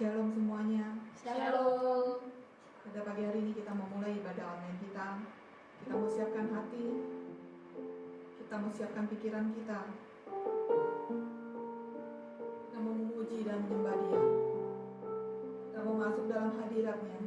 Shalom semuanya. Shalom. Pada pagi hari ini kita memulai ibadah online kita. Kita mau siapkan hati, kita mau siapkan pikiran kita. Kita mau memuji dan menyembah Dia. Kita mau masuk dalam hadirat-Nya.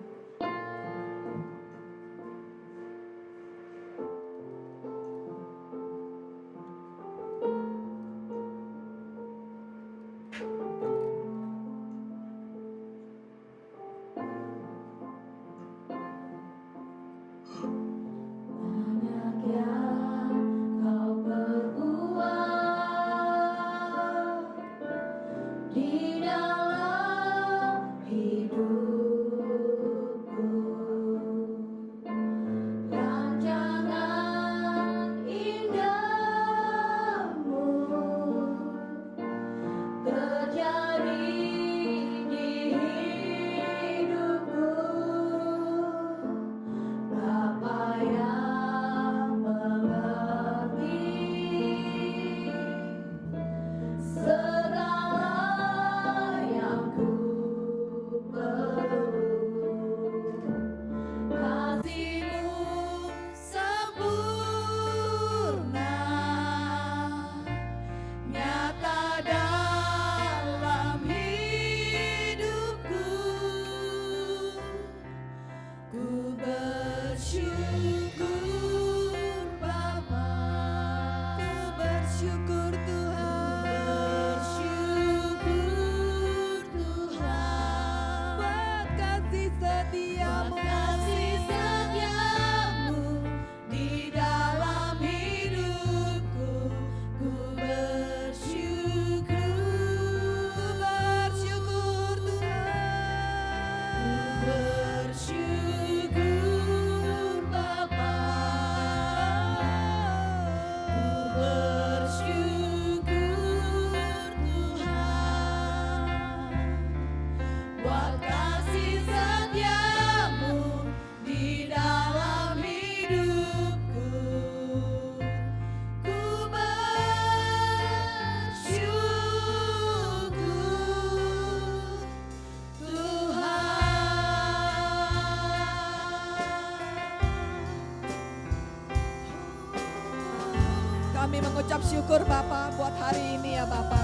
Kami mengucap syukur Bapak buat hari ini ya Bapak.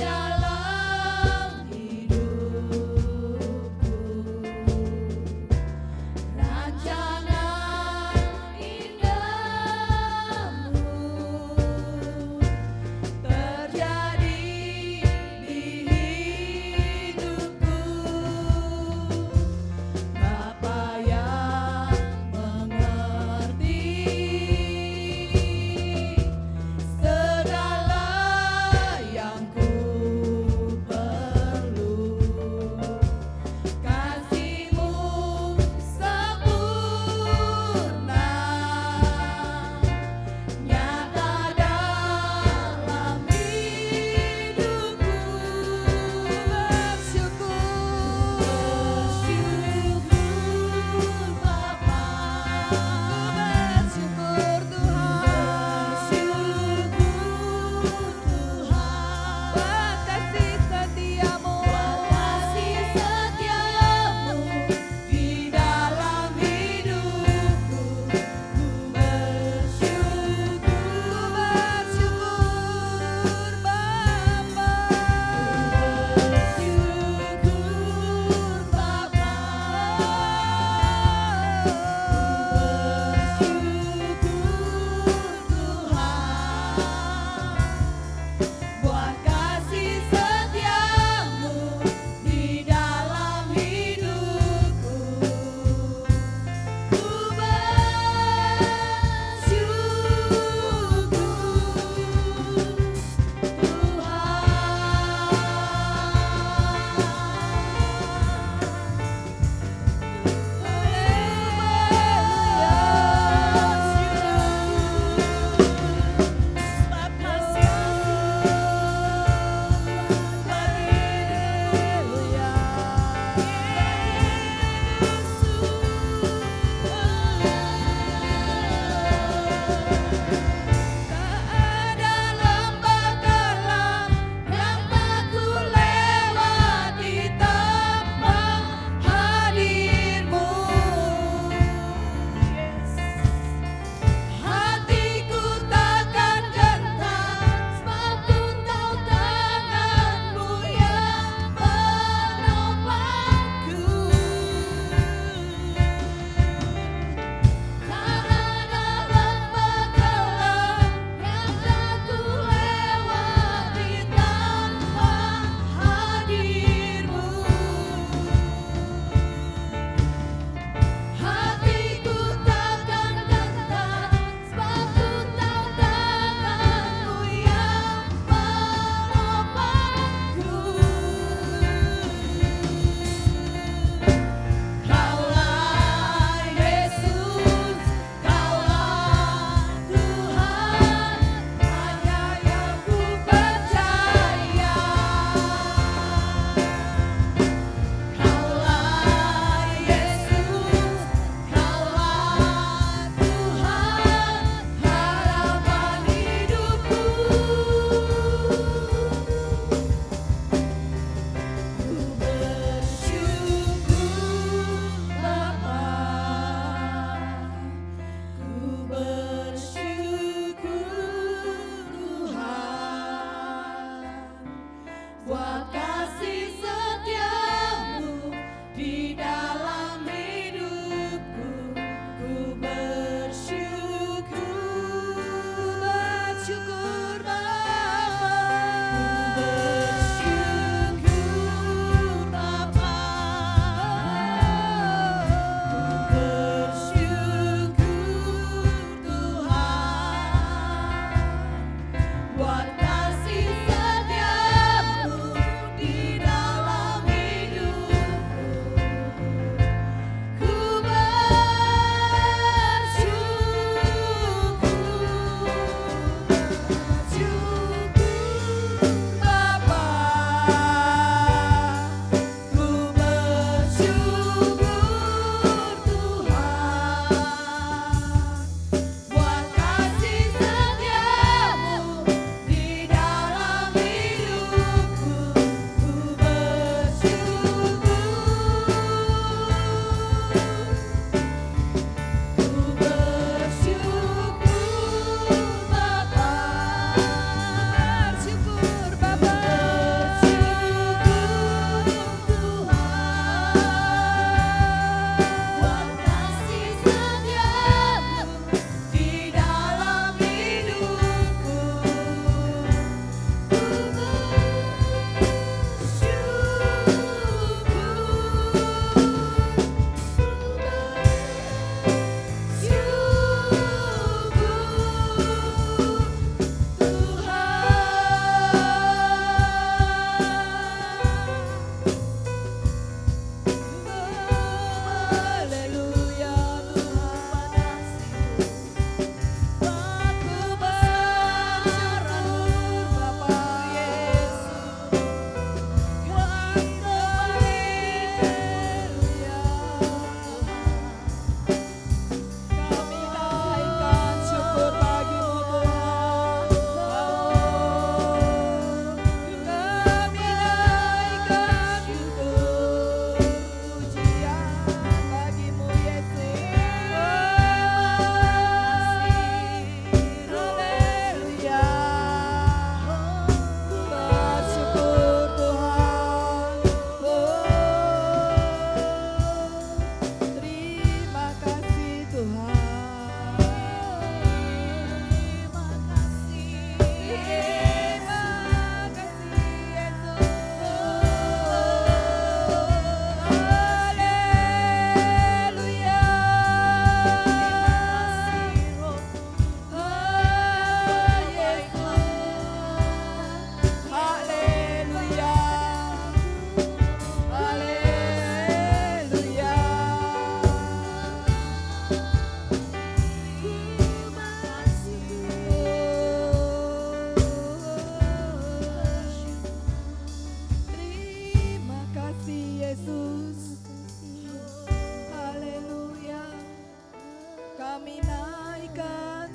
Dalam hidupku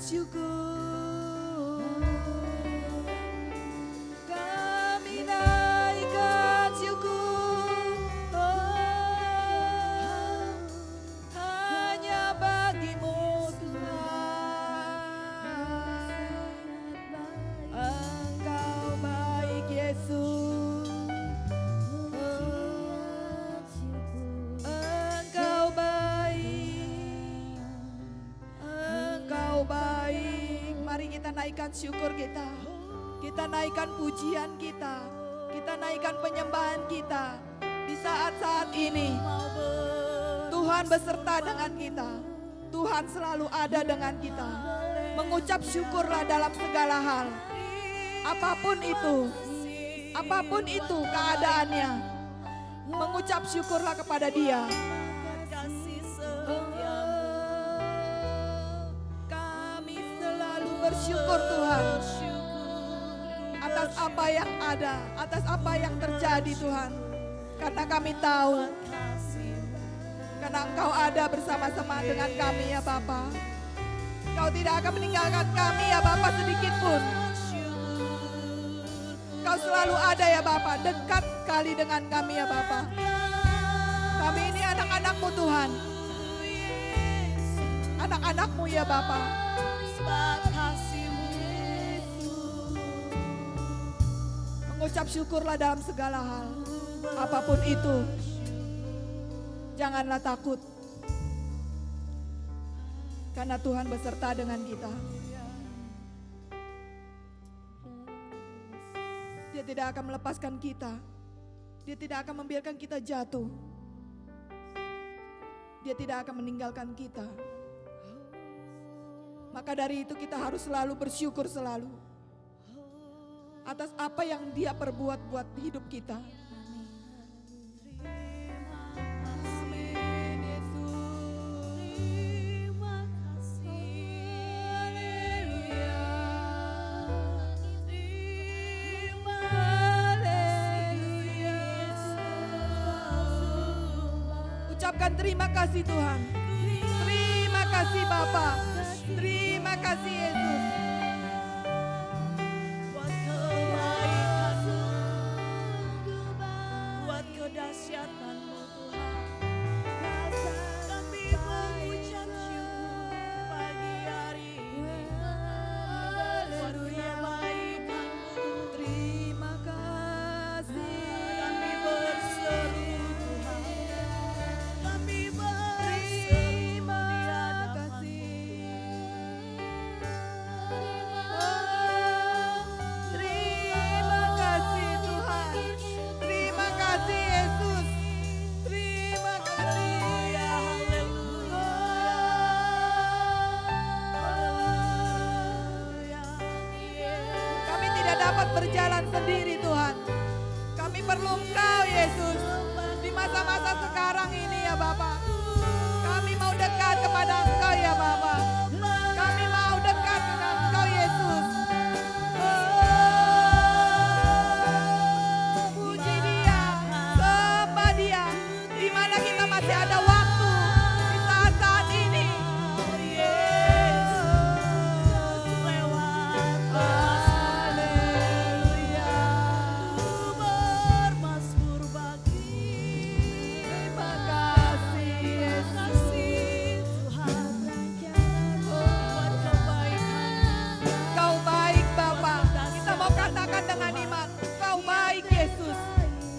syukur. Kami naikkan syukur. Hanya bagimu Tuhan. Engkau baik Yesus. Engkau baik. Engkau baik. Mari kita naikkan syukur kita. Kita naikkan pujian kita. Kita naikkan penyembahan kita. Di saat-saat ini Tuhan beserta dengan kita. Tuhan selalu ada dengan kita. Mengucap syukurlah dalam segala hal. Apapun itu keadaannya. Mengucap syukurlah kepada Dia. Kami selalu bersyukur Tuhan. Atas apa yang ada, atas apa yang terjadi Tuhan. Karena kami tahu, karena Engkau ada bersama-sama dengan kami ya Bapa. Engkau tidak akan meninggalkan kami ya Bapa sedikit pun. Engkau selalu ada ya Bapa, dekat sekali dengan kami ya Bapa. Kami ini anak-anak-Mu Tuhan. Anak-anak-Mu ya Bapa. Mengucap syukurlah dalam segala hal. Apapun itu, janganlah takut. Karena Tuhan beserta dengan kita. Dia tidak akan melepaskan kita. Dia tidak akan membiarkan kita jatuh. Dia tidak akan meninggalkan kita. Maka dari itu kita harus selalu bersyukur selalu. Atas apa yang Dia perbuat buat hidup kita. Amin Yesus. Terima kasih. Haleluya. Haleluya. Ucapkan terima kasih Tuhan. Terima kasih Bapa. Terima kasih Yesus. Kedahsyatan-Mu Tuhan, kami mengucap syukur pagi hari ini. Buat kebaikan-Mu, Terima kasih. kami berseru Tuhan, kami berseru Terima di hadapan-Mu. Terima kasih Tuhan. Terima kasih Yesus. Terima kasih. Haleluya, haleluya, haleluya. Kami tidak dapat berjalan sendiri Tuhan. Kami perlu Engkau Yesus. Di masa-masa sekarang ini ya Bapa. Kami mau dekat kepada Engkau ya Bapa. Kami mau dekat dengan Engkau Yesus. Puji Dia, sembah Dia. Di mana kita masih ada waktu di saat-saat ini. Haleluya. Bermasmur bagi Terima kasih Yesus. Tuhan, buat kebaikan. Kau baik Bapa. Kita mau katakan dengan iman. Kau baik Yesus.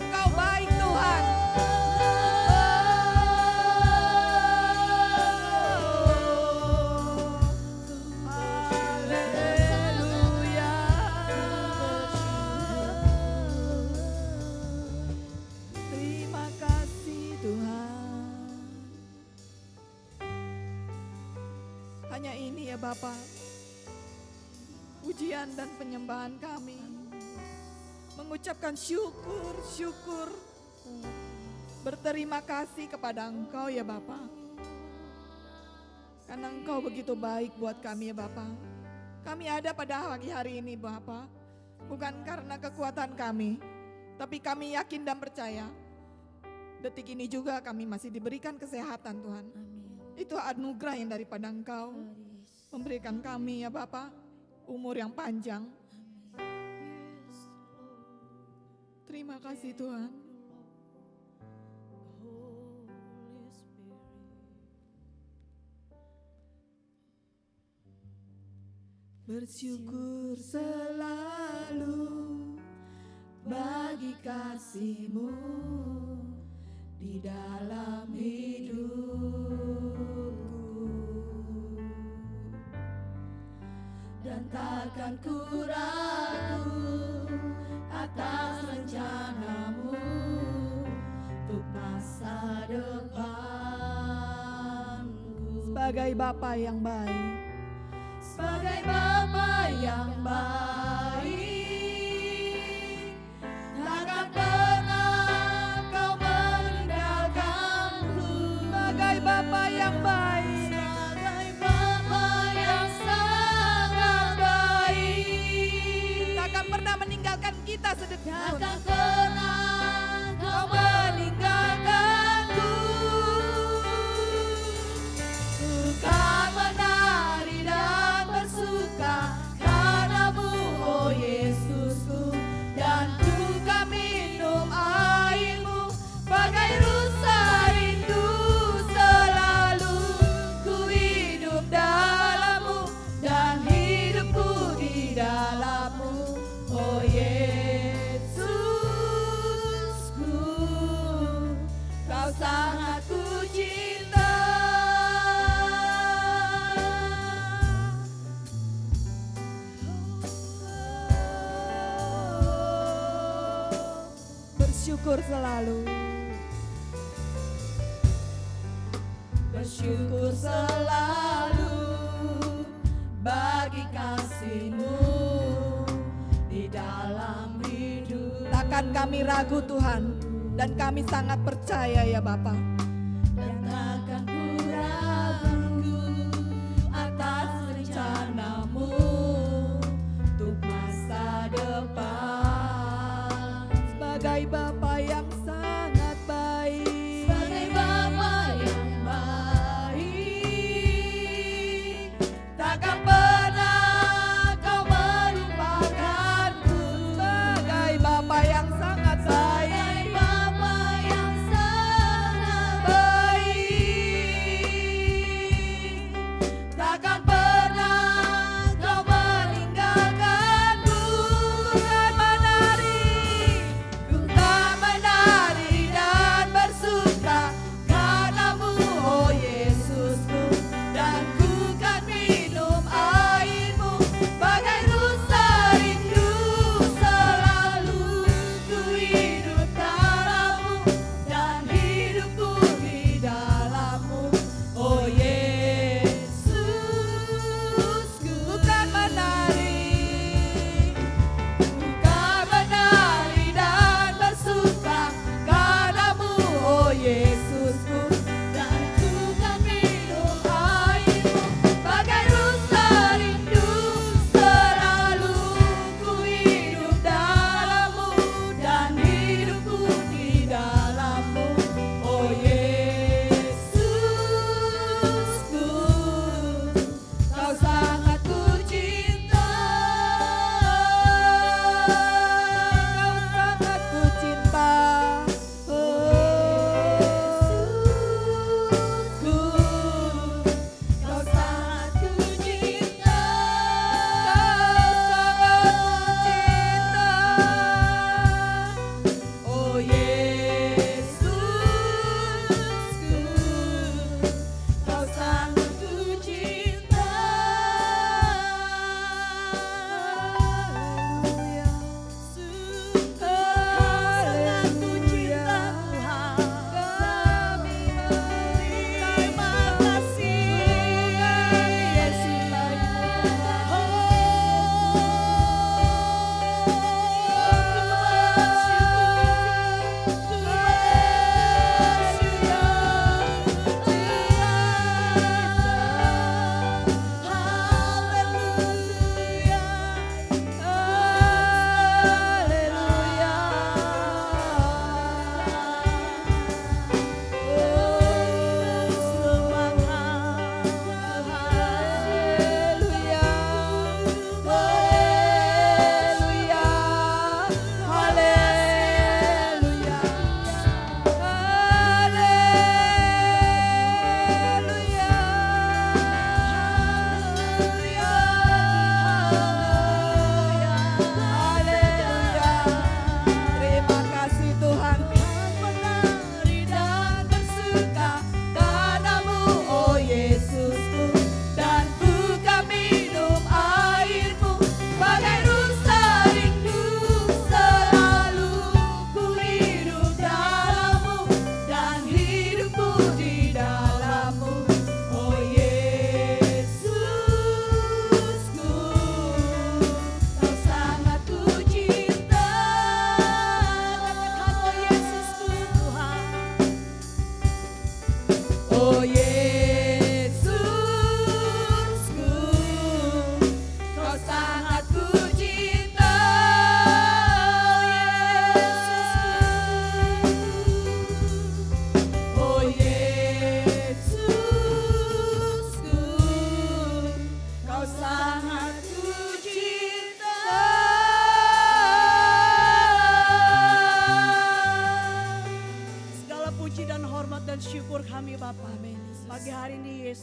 Kau baik Tuhan. Haleluya. Terima kasih Tuhan. Hanya ini ya Bapa. Pujian dan penyembahan kami. Mengucapkan syukur. Berterima kasih kepada Engkau ya Bapa. Karena Engkau begitu baik buat kami ya Bapa. Kami ada pada pagi hari ini Bapa. Bukan karena kekuatan kami. Tapi kami yakin dan percaya. Detik ini juga kami masih diberikan kesehatan Tuhan. Amin. Itu anugerah yang daripada Engkau. Memberikan kami ya Bapa umur yang panjang. Terima kasih Tuhan. Holy Spirit. Bersyukur selalu bagi kasih-Mu di dalam hidupku, dan takkan ku ragu atas rencana-Mu untuk masa depanku. Sebagai Bapa yang baik, sebagai Bapa yang baik, takkan pernah Kau meninggalkanku. Sebagai Bapa yang baik, sebagai Bapa yang sangat baik, takkan pernah meninggalkan kita sedetik pun. Takkan pernah Kau meninggalkanku. Bukan menari dan bersuka karena-Mu, oh Yesusku, dan ku kan minum air-Mu bagai rusa rindu. Selalu ku hidup dalam-Mu dan hidupku di dalam-Mu, oh Yesusku, Kau sangat ku cinta. Bersyukur selalu, bersyukur selalu bagi kasih-Mu di dalam hidup. Takkan kami ragu Tuhan, dan kami sangat percaya ya Bapa. Dan takkan ku ragu atas rencana-Mu untuk masa depan. Sebagai Bapa yang sangat baik, sebagai Bapa yang baik, takkan pernah Kau melupakanku. Sebagai Bapa yang sangat baik, sebagai Bapa yang sangat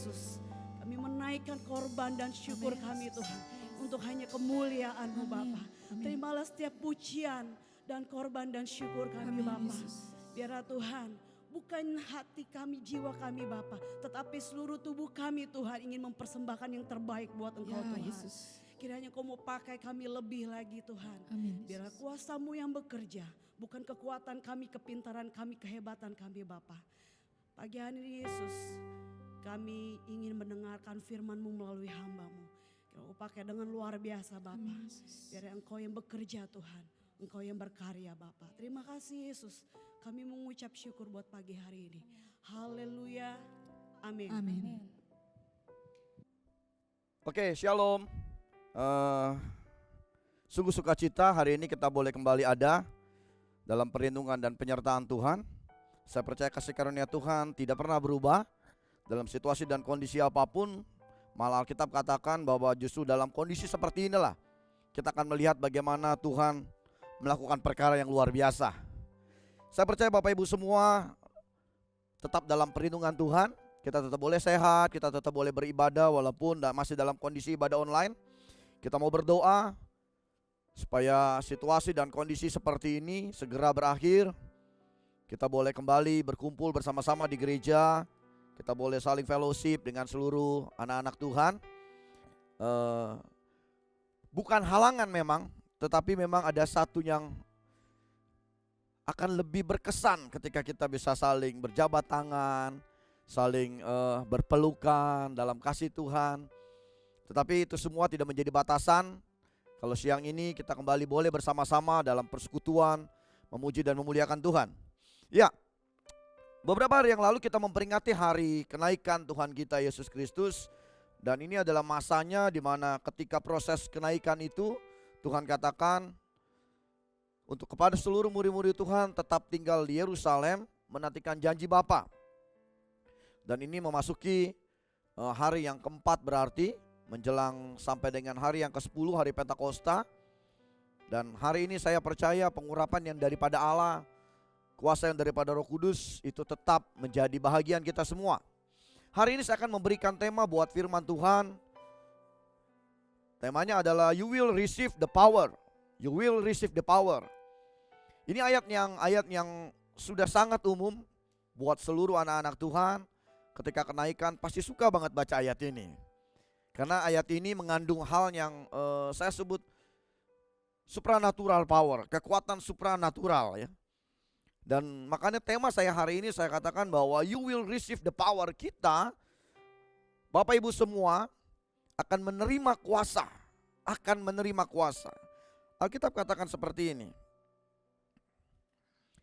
Yesus. Kami menaikkan korban dan syukur kami Tuhan. Untuk hanya kemuliaan-Mu Bapa. Terimalah setiap pujian dan korban dan syukur kami Bapa. Biarlah Tuhan, bukan hati kami, jiwa kami Bapa, tetapi seluruh tubuh kami Tuhan ingin mempersembahkan yang terbaik buat Engkau Tuhan. Kiranya Kau mau pakai kami lebih lagi Tuhan. Biarlah kuasa-Mu yang bekerja, bukan kekuatan kami, kepintaran kami, kehebatan kami Bapa. Pagi hari ini Yesus, kami ingin mendengarkan firman-Mu melalui hamba-Mu. Kau pakai dengan luar biasa Bapa. Biar Engkau yang bekerja Tuhan, Engkau yang berkarya Bapa. Terima kasih Yesus. Kami mengucap syukur buat pagi hari ini. Haleluya. Amin. Oke, shalom. Sungguh sukacita hari ini kita boleh kembali ada dalam perlindungan dan penyertaan Tuhan. Saya percaya kasih karunia Tuhan tidak pernah berubah dalam situasi dan kondisi apapun. Malah Alkitab katakan bahwa justru dalam kondisi seperti inilah kita akan melihat bagaimana Tuhan melakukan perkara yang luar biasa. Saya percaya Bapak Ibu semua tetap dalam perlindungan Tuhan. Kita tetap boleh sehat, kita tetap boleh beribadah walaupun masih dalam kondisi ibadah online. Kita mau berdoa supaya situasi dan kondisi seperti ini segera berakhir. Kita boleh kembali berkumpul bersama-sama di gereja. Kita boleh saling fellowship dengan seluruh anak-anak Tuhan. Bukan halangan memang, tetapi memang ada satu yang akan lebih berkesan ketika kita bisa saling berjabat tangan, saling berpelukan dalam kasih Tuhan. Tetapi itu semua tidak menjadi batasan. Kalau siang ini kita kembali boleh bersama-sama dalam persekutuan, memuji dan memuliakan Tuhan. Ya, beberapa hari yang lalu kita memperingati hari kenaikan Tuhan kita Yesus Kristus. Dan ini adalah masanya di mana ketika proses kenaikan itu Tuhan katakan untuk kepada seluruh murid-murid Tuhan tetap tinggal di Yerusalem menantikan janji Bapa. Dan ini memasuki hari yang keempat berarti menjelang sampai dengan hari yang ke-10 hari Pentakosta. Dan hari ini saya percaya pengurapan yang daripada Allah, kuasa yang daripada Roh Kudus itu tetap menjadi bahagian kita semua. Hari ini saya akan memberikan tema buat firman Tuhan. Temanya adalah You will receive the power. You will receive the power. Ini ayat yang sudah sangat umum buat seluruh anak-anak Tuhan. Ketika kenaikan pasti suka banget baca ayat ini. Karena ayat ini mengandung hal yang saya sebut supranatural power, kekuatan supranatural ya. Dan makanya tema saya hari ini saya katakan bahwa you will receive the power. Kita, Bapak Ibu semua akan menerima kuasa. Akan menerima kuasa. Alkitab katakan seperti ini.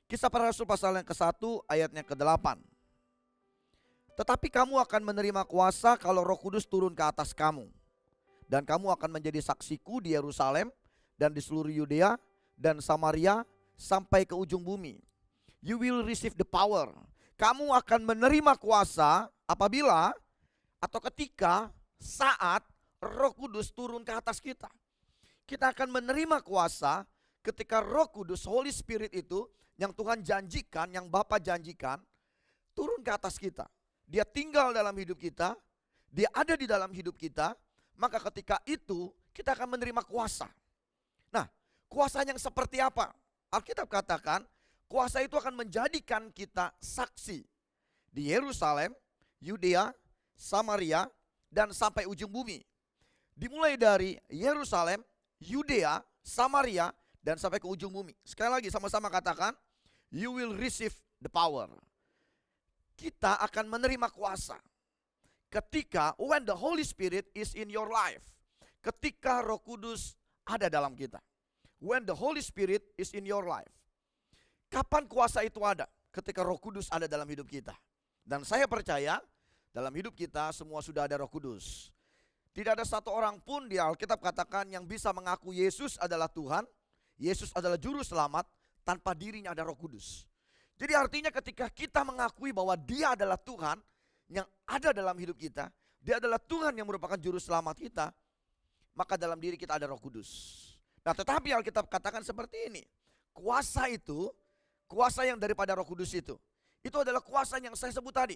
Kisah Para Rasul pasal yang ke-1 ayatnya ke-8. Tetapi kamu akan menerima kuasa kalau Roh Kudus turun ke atas kamu. Dan kamu akan menjadi saksiku di Yerusalem dan di seluruh Yudea dan Samaria sampai ke ujung bumi. You will receive the power. Kamu akan menerima kuasa apabila atau ketika saat Roh Kudus turun ke atas kita. Kita akan menerima kuasa ketika Roh Kudus, Holy Spirit itu yang Tuhan janjikan, yang Bapa janjikan turun ke atas kita. Dia tinggal dalam hidup kita, dia ada di dalam hidup kita, maka ketika itu kita akan menerima kuasa. Nah, kuasa yang seperti apa? Alkitab katakan kuasa itu akan menjadikan kita saksi di Yerusalem, Yudea, Samaria, dan sampai ujung bumi. Dimulai dari Yerusalem, Yudea, Samaria, dan sampai ke ujung bumi. Sekali lagi sama-sama katakan, you will receive the power. Kita akan menerima kuasa ketika when the Holy Spirit is in your life. Ketika Roh Kudus ada dalam kita. When the Holy Spirit is in your life. Kapan kuasa itu ada? Ketika Roh Kudus ada dalam hidup kita. Dan saya percaya dalam hidup kita semua sudah ada Roh Kudus. Tidak ada satu orang pun di Alkitab katakan yang bisa mengaku Yesus adalah Tuhan, Yesus adalah juru selamat, tanpa dirinya ada Roh Kudus. Jadi artinya ketika kita mengakui bahwa Dia adalah Tuhan yang ada dalam hidup kita, Dia adalah Tuhan yang merupakan juru selamat kita, maka dalam diri kita ada Roh Kudus. Nah, tetapi Alkitab katakan seperti ini. Kuasa itu, kuasa yang daripada Roh Kudus itu adalah kuasa yang saya sebut tadi.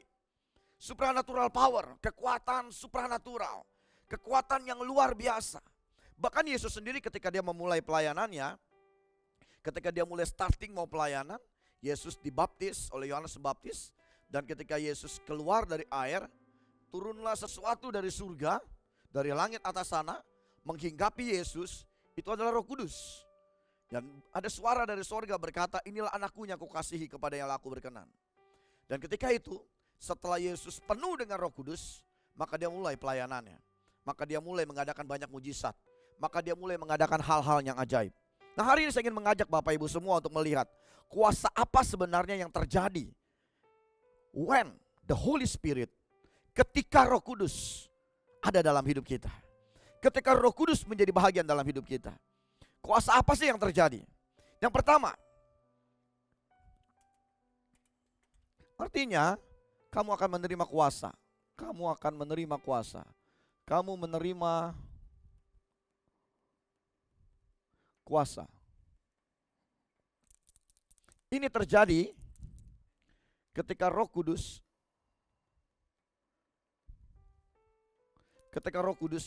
Supernatural power, kekuatan supranatural, kekuatan yang luar biasa. Bahkan Yesus sendiri ketika dia memulai pelayanannya, ketika dia mulai starting mau pelayanan, Yesus dibaptis oleh Yohanes Pembaptis. Dan ketika Yesus keluar dari air, turunlah sesuatu dari surga, dari langit atas sana, menghinggapi Yesus. Itu adalah Roh Kudus. Dan ada suara dari surga berkata, inilah anakku yang aku kasihi, kepada yang aku berkenan. Dan ketika itu, setelah Yesus penuh dengan Roh Kudus, maka dia mulai pelayanannya. Maka dia mulai mengadakan banyak mujizat. Maka dia mulai mengadakan hal-hal yang ajaib. Nah, hari ini saya ingin mengajak Bapak Ibu semua untuk melihat kuasa apa sebenarnya yang terjadi when the Holy Spirit, ketika Roh Kudus ada dalam hidup kita. Ketika Roh Kudus menjadi bahagian dalam hidup kita. Kuasa apa sih yang terjadi? Yang pertama, artinya kamu akan menerima kuasa. Kamu akan menerima kuasa. Kamu menerima kuasa. Ini terjadi ketika Roh Kudus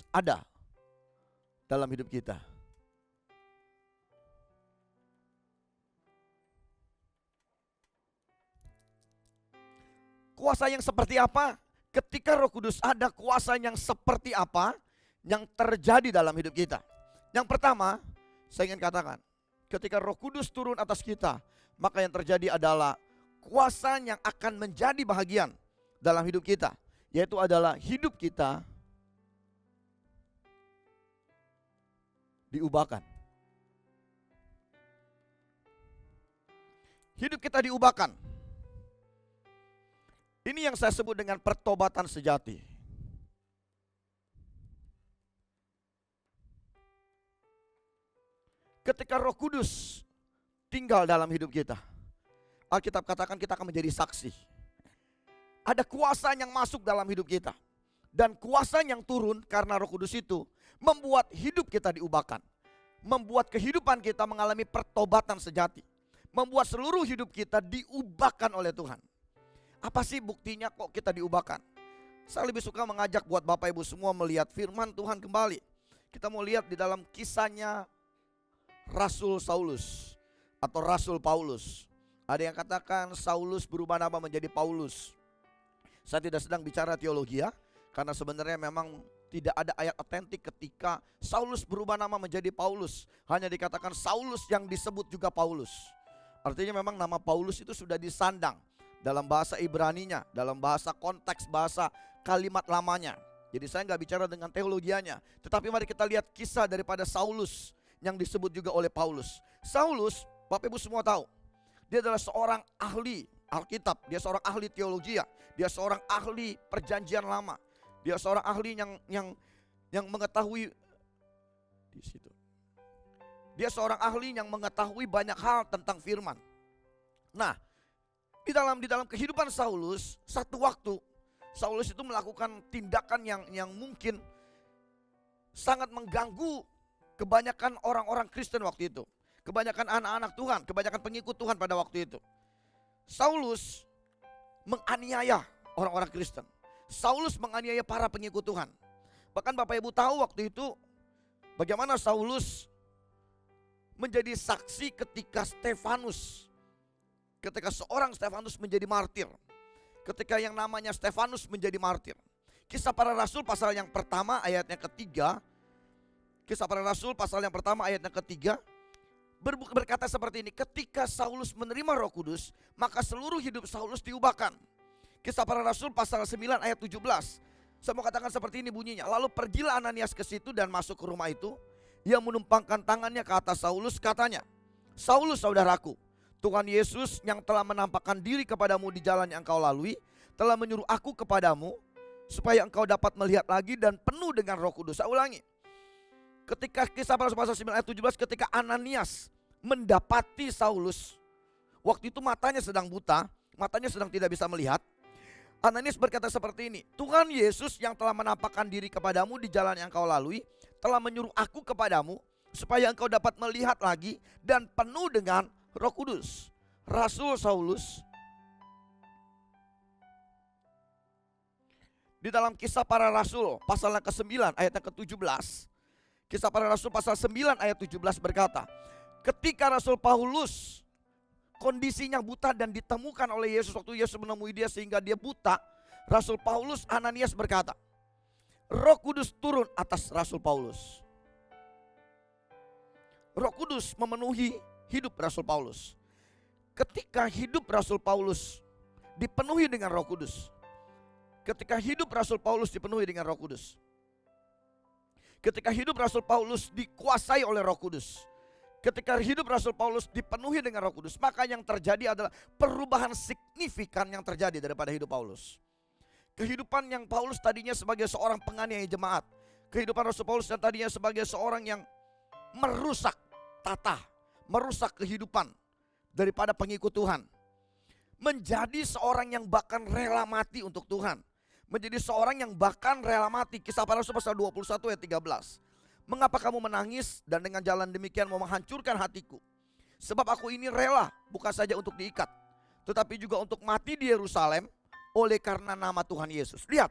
ada dalam hidup kita. Kuasa yang seperti apa? Ketika Roh Kudus ada, kuasa yang seperti apa yang terjadi dalam hidup kita? Yang pertama, saya ingin katakan, ketika Roh Kudus turun atas kita, maka yang terjadi adalah kuasa yang akan menjadi bahagian dalam hidup kita, yaitu adalah hidup kita diubahkan. Hidup kita diubahkan. Ini yang saya sebut dengan pertobatan sejati. Ketika Roh Kudus tinggal dalam hidup kita, Alkitab katakan kita akan menjadi saksi. Ada kuasa yang masuk dalam hidup kita. Dan kuasa yang turun karena Roh Kudus itu membuat hidup kita diubahkan. Membuat kehidupan kita mengalami pertobatan sejati. Membuat seluruh hidup kita diubahkan oleh Tuhan. Apa sih buktinya kok kita diubahkan? Saya lebih suka mengajak buat Bapak Ibu semua melihat firman Tuhan kembali. Kita mau lihat di dalam kisahnya Rasul Saulus atau Rasul Paulus. Ada yang katakan Saulus berubah nama menjadi Paulus. Saya tidak sedang bicara teologi ya, karena sebenarnya memang tidak ada ayat otentik ketika Saulus berubah nama menjadi Paulus. Hanya dikatakan Saulus yang disebut juga Paulus. Artinya memang nama Paulus itu sudah disandang dalam bahasa Ibraninya, dalam bahasa konteks bahasa kalimat lamanya. Jadi saya nggak bicara dengan teologianya, tetapi mari kita lihat kisah daripada Saulus yang disebut juga oleh Paulus. Saulus, Bapak Ibu semua tahu, dia adalah seorang ahli Alkitab, dia seorang ahli teologi, dia seorang ahli perjanjian lama, dia seorang ahli yang mengetahui di situ. Dia seorang ahli yang mengetahui banyak hal tentang firman. Nah, di dalam kehidupan Saulus, satu waktu Saulus itu melakukan tindakan yang mungkin sangat mengganggu kebanyakan orang-orang Kristen waktu itu. Kebanyakan anak-anak Tuhan, kebanyakan pengikut Tuhan pada waktu itu. Saulus menganiaya orang-orang Kristen. Saulus menganiaya para pengikut Tuhan. Bahkan Bapak Ibu tahu waktu itu bagaimana Saulus menjadi saksi ketika seorang Stefanus menjadi martir. Ketika yang namanya Stefanus menjadi martir. Kisah Para Rasul pasal yang pertama ayatnya ketiga. Kisah Para Rasul pasal yang pertama ayatnya ketiga berkata seperti ini. Ketika Saulus menerima Roh Kudus, maka seluruh hidup Saulus diubahkan. Kisah Para Rasul pasal 9 ayat 17. Saya mau katakan seperti ini bunyinya. Lalu pergilah Ananias ke situ dan masuk ke rumah itu. Ia menumpangkan tangannya ke atas Saulus, katanya, Saulus saudaraku, Tuhan Yesus yang telah menampakkan diri kepadamu di jalan yang engkau lalui, telah menyuruh aku kepadamu, supaya engkau dapat melihat lagi dan penuh dengan Roh Kudus. Saya ulangi. Ketika Kisah Para Rasul pasal 9 ayat 17, ketika Ananias mendapati Saulus, waktu itu matanya sedang buta, matanya sedang tidak bisa melihat. Ananias berkata seperti ini, Tuhan Yesus yang telah menampakkan diri kepadamu di jalan yang engkau lalui, telah menyuruh aku kepadamu, supaya engkau dapat melihat lagi dan penuh dengan Roh Kudus. Rasul Saulus Di dalam Kisah Para Rasul pasal yang ke-9 ayat yang ke-17. Kisah Para Rasul pasal 9 ayat 17 berkata, ketika Rasul Paulus kondisinya buta dan ditemukan oleh Yesus waktu Yesus menemui dia sehingga dia buta, Rasul Paulus, Ananias berkata, Roh Kudus turun atas Rasul Paulus. Roh Kudus memenuhi hidup Rasul Paulus. Ketika hidup Rasul Paulus dipenuhi dengan Roh Kudus, ketika hidup Rasul Paulus dipenuhi dengan Roh Kudus, ketika hidup Rasul Paulus dikuasai oleh Roh Kudus, ketika hidup Rasul Paulus dipenuhi dengan Roh Kudus, maka yang terjadi adalah perubahan signifikan yang terjadi daripada hidup Paulus. Kehidupan yang Paulus tadinya sebagai seorang penganiaya jemaat, kehidupan Rasul Paulus yang tadinya sebagai seorang yang merusak tata, merusak kehidupan daripada pengikut Tuhan, menjadi seorang yang bahkan rela mati untuk Tuhan. Menjadi seorang yang bahkan rela mati. Kisah Para Rasul pasal 21 ayat 13. Mengapa kamu menangis dan dengan jalan demikian mau menghancurkan hatiku? Sebab aku ini rela bukan saja untuk diikat, tetapi juga untuk mati di Yerusalem oleh karena nama Tuhan Yesus. Lihat,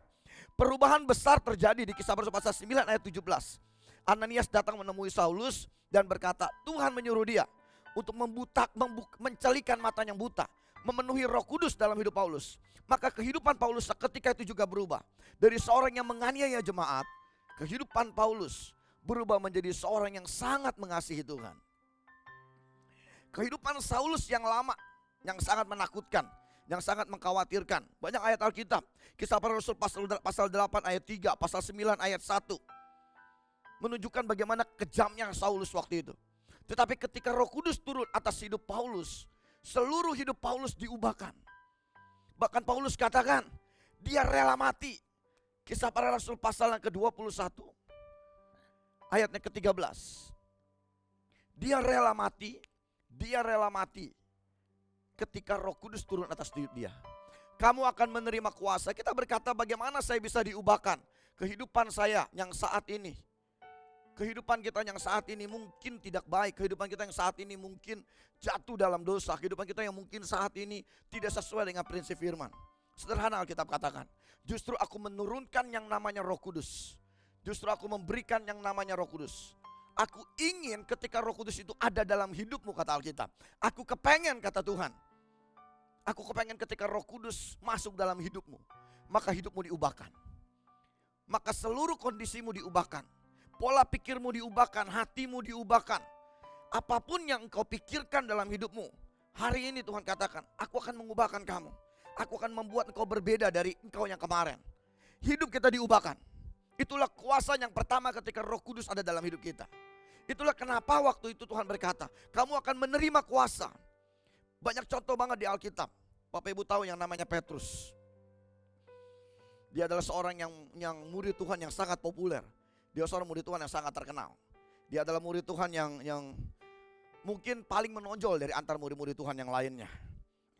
perubahan besar terjadi di Kisah Para Rasul pasal 9 ayat 17. Ananias datang menemui Saulus dan berkata, Tuhan menyuruh dia untuk mencelikan mata yang buta, memenuhi Roh Kudus dalam hidup Paulus. Maka kehidupan Paulus seketika itu juga berubah. Dari seorang yang menganiaya jemaat, kehidupan Paulus berubah menjadi seorang yang sangat mengasihi Tuhan. Kehidupan Saulus yang lama, yang sangat menakutkan, yang sangat mengkhawatirkan. Banyak ayat Alkitab. Kisah Para Rasul pasal 8 ayat 3, pasal 9 ayat 1. Menunjukkan bagaimana kejamnya Saulus waktu itu. Tetapi ketika Roh Kudus turun atas hidup Paulus, seluruh hidup Paulus diubahkan. Bahkan Paulus katakan, dia rela mati. Kisah Para Rasul pasal yang ke-21, ayatnya ke-13. Dia rela mati ketika Roh Kudus turun atas dia. Kamu akan menerima kuasa. Kita berkata, bagaimana saya bisa diubahkan? Kehidupan saya yang saat ini, kehidupan kita yang saat ini mungkin tidak baik. Kehidupan kita yang saat ini mungkin jatuh dalam dosa. Kehidupan kita yang mungkin saat ini tidak sesuai dengan prinsip firman. Sederhana Alkitab katakan, justru aku menurunkan yang namanya Roh Kudus. Justru aku memberikan yang namanya Roh Kudus. Aku ingin ketika Roh Kudus itu ada dalam hidupmu, kata Alkitab. Aku kepengen, kata Tuhan. Aku kepengen ketika Roh Kudus masuk dalam hidupmu, maka hidupmu diubahkan. Maka seluruh kondisimu diubahkan. Pola pikirmu diubahkan, hatimu diubahkan. Apapun yang engkau pikirkan dalam hidupmu, hari ini Tuhan katakan, aku akan mengubahkan kamu. Aku akan membuat engkau berbeda dari engkau yang kemarin. Hidup kita diubahkan. Itulah kuasa yang pertama ketika Roh Kudus ada dalam hidup kita. Itulah kenapa waktu itu Tuhan berkata, kamu akan menerima kuasa. Banyak contoh banget di Alkitab. Bapak Ibu tahu yang namanya Petrus. Dia adalah seorang yang murid Tuhan yang sangat populer. Dia seorang murid Tuhan yang sangat terkenal. Dia adalah murid Tuhan yang mungkin paling menonjol dari antar murid-murid Tuhan yang lainnya.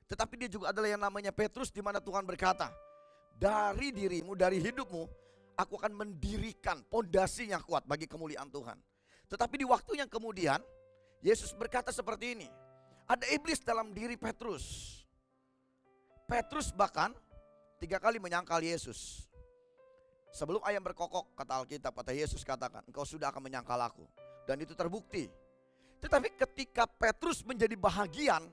Tetapi dia juga adalah yang namanya Petrus, di mana Tuhan berkata, dari dirimu, dari hidupmu, aku akan mendirikan pondasi yang kuat bagi kemuliaan Tuhan. Tetapi di waktu yang kemudian, Yesus berkata seperti ini, ada iblis dalam diri Petrus. Petrus bahkan 3 kali menyangkal Yesus. Sebelum ayam berkokok, kata Alkitab, kata Yesus katakan, engkau sudah akan menyangkal aku. Dan itu terbukti. Tetapi ketika Petrus menjadi bahagian,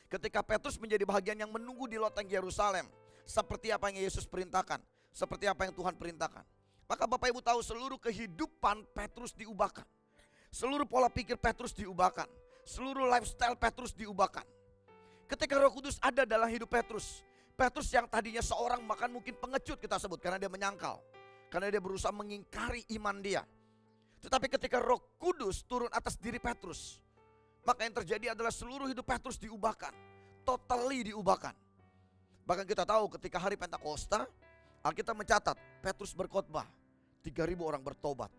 ketika Petrus menjadi bahagian yang menunggu di loteng Yerusalem, seperti apa yang Yesus perintahkan, seperti apa yang Tuhan perintahkan, maka Bapak Ibu tahu seluruh kehidupan Petrus diubahkan. Seluruh pola pikir Petrus diubahkan. Seluruh lifestyle Petrus diubahkan. Ketika Roh Kudus ada dalam hidup Petrus, Petrus yang tadinya seorang bahkan mungkin pengecut kita sebut, karena dia menyangkal, karena dia berusaha mengingkari iman dia. Tetapi ketika Roh Kudus turun atas diri Petrus, maka yang terjadi adalah seluruh hidup Petrus diubahkan, totally diubahkan. Bahkan kita tahu ketika hari Pentakosta, Alkitab mencatat Petrus berkhotbah, 3.000 orang bertobat.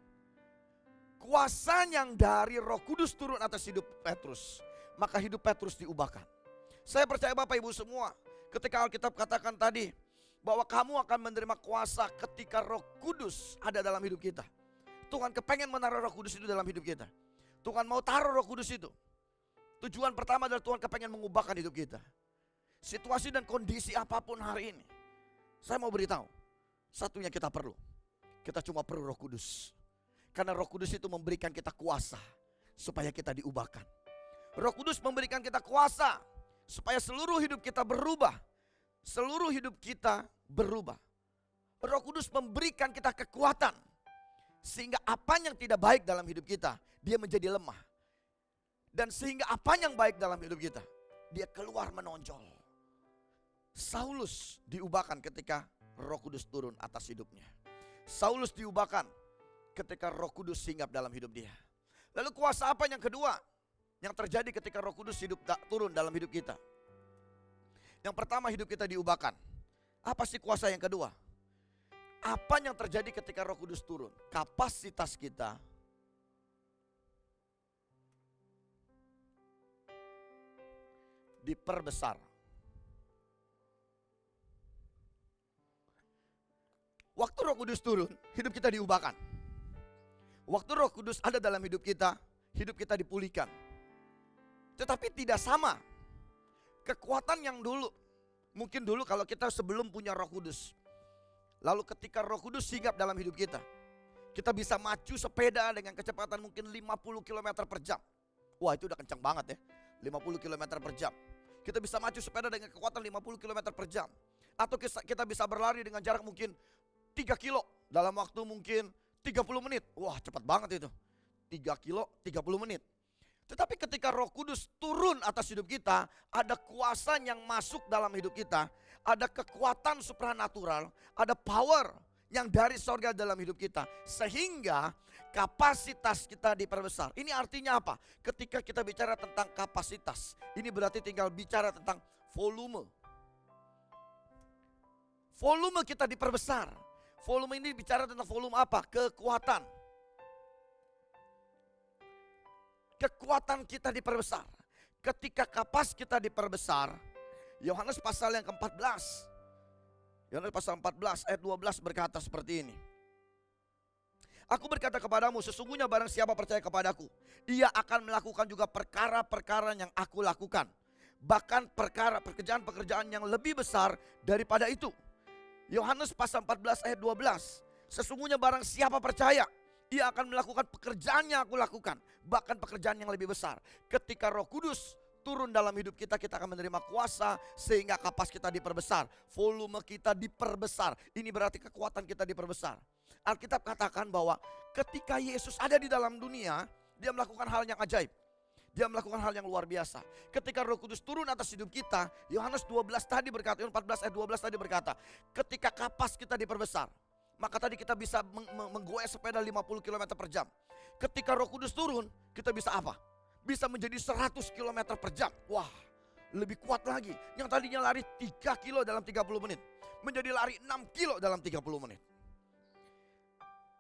Kuasa yang dari Roh Kudus turun atas hidup Petrus, maka hidup Petrus diubahkan. Saya percaya Bapak Ibu semua, ketika Alkitab katakan tadi bahwa kamu akan menerima kuasa ketika Roh Kudus ada dalam hidup kita. Tuhan kepengen menaruh Roh Kudus itu dalam hidup kita. Tuhan mau taruh Roh Kudus itu. Tujuan pertama adalah Tuhan kepengen mengubahkan hidup kita. Situasi dan kondisi apapun hari ini, saya mau beritahu, satunya kita perlu. Kita cuma perlu Roh Kudus. Karena Roh Kudus itu memberikan kita kuasa supaya kita diubahkan. Roh Kudus memberikan kita kuasa supaya seluruh hidup kita berubah. Seluruh hidup kita berubah. Roh Kudus memberikan kita kekuatan sehingga apa yang tidak baik dalam hidup kita, dia menjadi lemah. Dan sehingga apa yang baik dalam hidup kita, dia keluar menonjol. Saulus diubahkan ketika Roh Kudus turun atas hidupnya. Saulus diubahkan ketika Roh Kudus hinggap dalam hidup dia. Lalu kuasa apa yang kedua yang terjadi ketika Roh Kudus turun dalam hidup kita? Yang pertama, hidup kita diubahkan. Apa sih kuasa yang kedua? Apa yang terjadi ketika Roh Kudus turun? Kapasitas kita diperbesar. Waktu Roh Kudus turun, hidup kita diubahkan. Waktu Roh Kudus ada dalam hidup kita dipulihkan. Tetapi tidak sama. Kekuatan yang dulu, mungkin dulu kalau kita sebelum punya Roh Kudus, lalu ketika Roh Kudus hinggap dalam hidup kita bisa maju sepeda dengan kecepatan mungkin 50 km per jam. Wah, itu udah kencang banget ya, 50 km per jam. Kita bisa maju sepeda dengan kekuatan 50 km per jam. Atau kita bisa berlari dengan jarak mungkin 3 kilo dalam waktu mungkin 30 menit. Wah, cepat banget itu. 3 kilo 30 menit. Tetapi ketika Roh Kudus turun atas hidup kita, ada kuasa yang masuk dalam hidup kita, ada kekuatan supranatural, ada power yang dari sorga dalam hidup kita, sehingga kapasitas kita diperbesar. Ini artinya apa? Ketika kita bicara tentang kapasitas, ini berarti tinggal bicara tentang volume. Volume kita diperbesar. Volume ini bicara tentang volume apa? Kekuatan. Kekuatan kita diperbesar. Ketika kapas kita diperbesar, Yohanes pasal yang ke-14, Yohanes pasal 14 ayat 12 berkata seperti ini. Aku berkata kepadamu, sesungguhnya barang siapa percaya kepadaku, ia akan melakukan juga perkara-perkara yang aku lakukan. Bahkan pekerjaan-pekerjaan yang lebih besar daripada itu. Yohanes pasal 14 ayat 12. Sesungguhnya barang siapa percaya, ia akan melakukan pekerjaan yang aku lakukan, bahkan pekerjaan yang lebih besar. Ketika Roh Kudus turun dalam hidup kita, kita akan menerima kuasa sehingga kapas kita diperbesar, volume kita diperbesar. Ini berarti kekuatan kita diperbesar. Alkitab katakan bahwa ketika Yesus ada di dalam dunia, dia melakukan hal yang ajaib. Dia melakukan hal yang luar biasa. Ketika Roh Kudus turun atas hidup kita, Yohanes 12 tadi berkata, Yohanes 14 ayat 12 tadi berkata, ketika kapas kita diperbesar, maka tadi kita bisa menggoyah sepeda 50 km per jam. Ketika Roh Kudus turun, kita bisa apa? Bisa menjadi 100 km per jam. Wah, lebih kuat lagi. Yang tadinya lari 3 kilo dalam 30 menit, menjadi lari 6 kilo dalam 30 menit.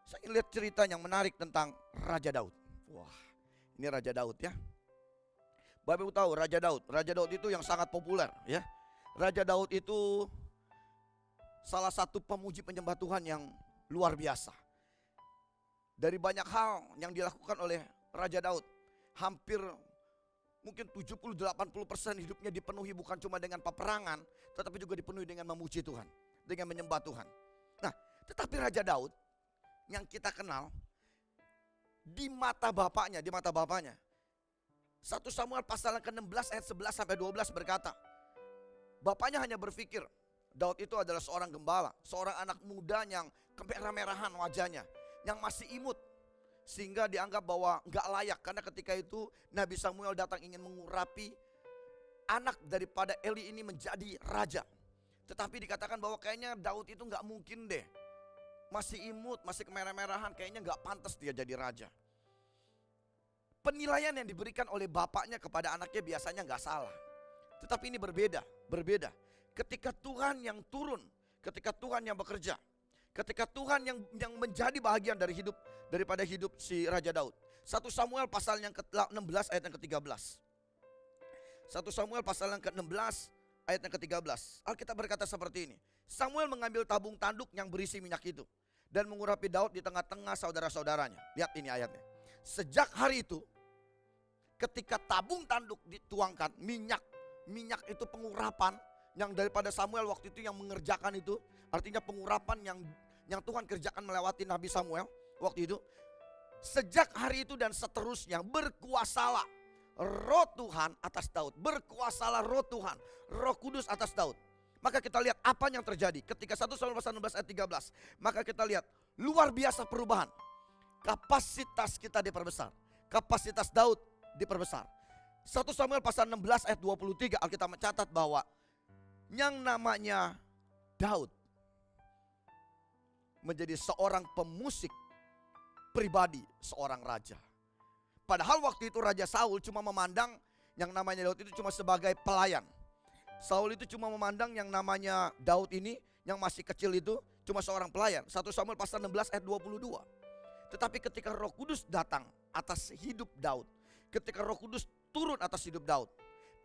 Saya lihat cerita yang menarik tentang Raja Daud. Wah, ini Raja Daud ya. Bapak Ibu tahu Raja Daud. Raja Daud itu yang sangat populer ya. Raja Daud itu salah satu pemuji penyembah Tuhan yang luar biasa. Dari banyak hal yang dilakukan oleh Raja Daud, hampir mungkin 70-80% hidupnya dipenuhi bukan cuma dengan peperangan, tetapi juga dipenuhi dengan memuji Tuhan, dengan menyembah Tuhan. Nah, tetapi Raja Daud yang kita kenal, di mata bapaknya, 1 Samuel pasal ke-16 ayat 11 sampai 12 berkata, bapaknya hanya berpikir, Daud itu adalah seorang gembala, seorang anak muda yang kemerah-merahan wajahnya, yang masih imut, sehingga dianggap bahwa gak layak. Karena ketika itu Nabi Samuel datang ingin mengurapi anak daripada Eli ini menjadi raja. Tetapi dikatakan bahwa kayaknya Daud itu gak mungkin deh, masih imut, masih kemerah-merahan, kayaknya gak pantas dia jadi raja. Penilaian yang diberikan oleh bapaknya kepada anaknya biasanya gak salah, tetapi ini berbeda. Ketika Tuhan yang turun, ketika Tuhan yang bekerja, ketika Tuhan yang menjadi bahagian daripada hidup si Raja Daud. 1 Samuel pasal yang ke-16 ayat yang ke-13. 1 Samuel pasal yang ke-16 ayat yang ke-13. Alkitab berkata seperti ini. Samuel mengambil tabung tanduk yang berisi minyak itu dan mengurapi Daud di tengah-tengah saudara-saudaranya. Lihat ini ayatnya. Sejak hari itu, ketika tabung tanduk dituangkan, minyak itu pengurapan yang daripada Samuel waktu itu yang mengerjakan itu, artinya pengurapan yang yang Tuhan kerjakan melewati Nabi Samuel waktu itu. Sejak hari itu dan seterusnya berkuasalah Roh Tuhan atas Daud. Berkuasalah Roh Tuhan, Roh Kudus atas Daud. Maka kita lihat apa yang terjadi ketika 1 Samuel pasal 16 ayat 13. Maka kita lihat luar biasa perubahan. Kapasitas kita diperbesar. Kapasitas Daud diperbesar. 1 Samuel pasal 16 ayat 23 Alkitab mencatat bahwa yang namanya Daud menjadi seorang pemusik pribadi seorang raja. Padahal waktu itu Raja Saul cuma memandang yang namanya Daud itu cuma sebagai pelayan. Saul itu cuma memandang yang namanya Daud ini yang masih kecil itu cuma seorang pelayan. 1 Samuel pasal 16 ayat 22. Tetapi ketika Roh Kudus datang atas hidup Daud, ketika Roh Kudus turun atas hidup Daud,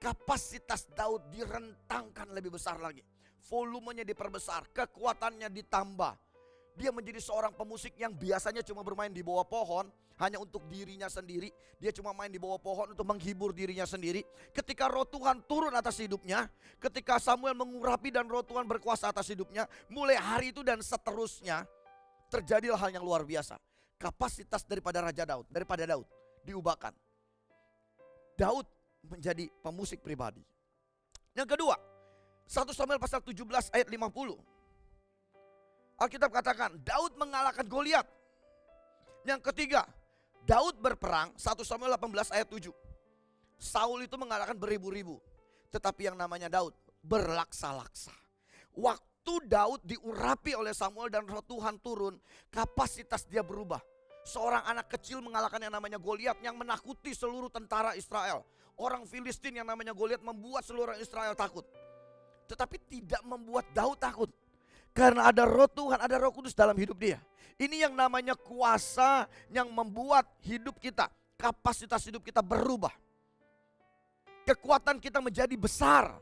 kapasitas Daud direntangkan lebih besar lagi. Volumenya diperbesar, kekuatannya ditambah. Dia menjadi seorang pemusik yang biasanya cuma bermain di bawah pohon hanya untuk dirinya sendiri. Dia cuma main di bawah pohon untuk menghibur dirinya sendiri. Ketika Roh Tuhan turun atas hidupnya, ketika Samuel mengurapi dan Roh Tuhan berkuasa atas hidupnya, mulai hari itu dan seterusnya terjadilah hal yang luar biasa. Kapasitas daripada Daud diubahkan. Daud menjadi pemusik pribadi. Yang kedua, 1 Samuel pasal 17 ayat 50. Alkitab katakan Daud mengalahkan Goliat. Yang ketiga, Daud berperang, 1 Samuel 18 ayat 7. Saul itu mengalahkan beribu-ribu, tetapi yang namanya Daud berlaksa-laksa. Waktu Daud diurapi oleh Samuel dan Roh Tuhan turun, kapasitas dia berubah. Seorang anak kecil mengalahkan yang namanya Goliat yang menakuti seluruh tentara Israel. Orang Filistin yang namanya Goliat membuat seluruh Israel takut. Tetapi tidak membuat Daud takut. Karena ada Roh Tuhan, ada Roh Kudus dalam hidup dia. Ini yang namanya kuasa yang membuat hidup kita, kapasitas hidup kita berubah. Kekuatan kita menjadi besar.